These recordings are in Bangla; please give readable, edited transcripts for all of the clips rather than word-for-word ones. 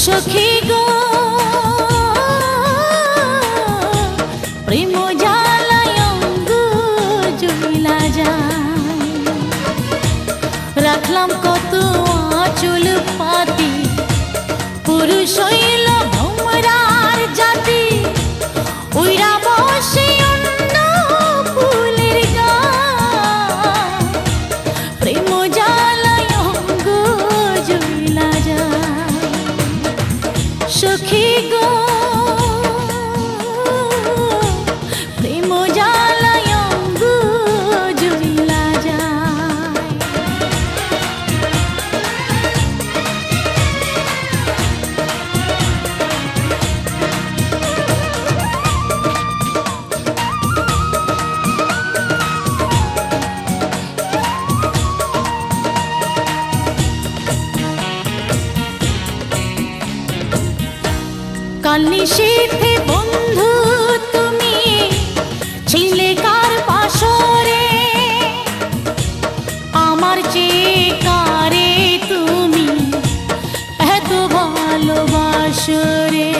সখী গো প্রেম জ্বালায় অঙ্গ জ্বলা যায়, রাখলাম কত আঁচল পাতি, পুরুষ হইল ভ্রমরার জাতি, উইরা বসে অন্য ফুলের গায়, প্রেম জ্বালায় অঙ্গ জ্বলা যায়। সখী গো প্রেম জ্বালায় অঙ্গ জ্বলা যায়। কাল নিশীথে বন্ধু তুমি ছিলে কার পাশরে, আমার চেয়ে কারে তুমি এত ভালোবাসরে।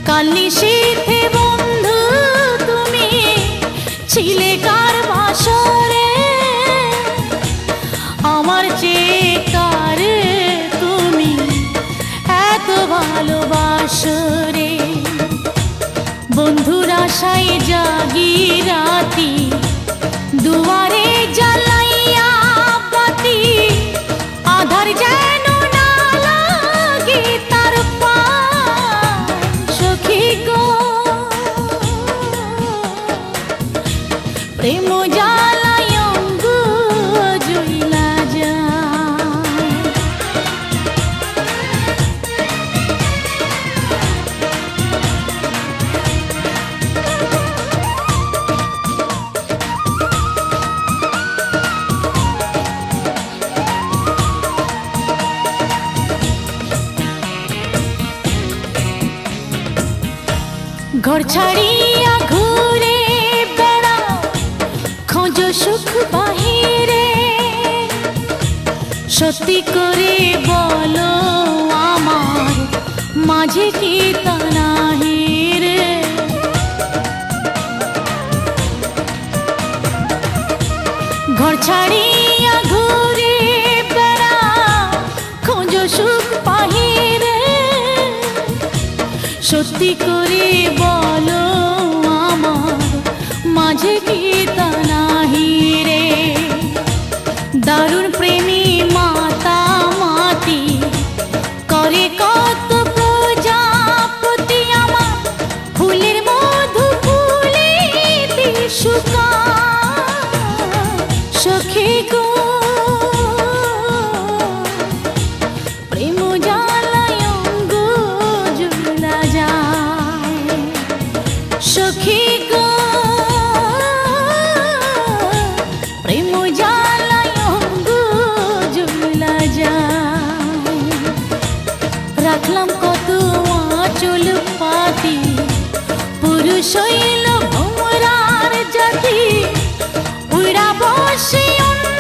কাল নিশীথে বন্ধু তুমি ছিলে কার পাশরে, আমার চেয়ে কারে তুমি এত ভালোবাসরে। বন্ধুর আশায় জাগি রাতি, দুয়ারে জ্বালাইয়া বাতি, আধার যেন না লাগে তার পায়। সখী গো প্রেম জ্বালায় অঙ্গ জ্বলা যায়। ঘর ছাড়িয়া ঘুরে বেড়াও, খোঁজ সুখ বাহিরে, সত্যি করে বলো আমার মাঝে কি তা নাহি রে। ঘর ছাড়িয়া ঘুরে বেড়াও, খোঁজ সুখ বাহিরে, সত্যি করে বলো আমার মাঝে কি তা নাহি রে। দারুণ প্রেমী মাতা মাতি করে কত প্রজাপতি, আমার ফুলের মধু ফুলিতে শুকায়। সখী গো প্রেম জ্বালায় অঙ্গ জ্বলা যায়। সখী গো প্রেম জ্বালায় অঙ্গ জ্বলা যায়, রাখলাম কত আঁচল পাতি, পুরুষ হইল ভ্রমরার জাতি, উইরা বসে অন্য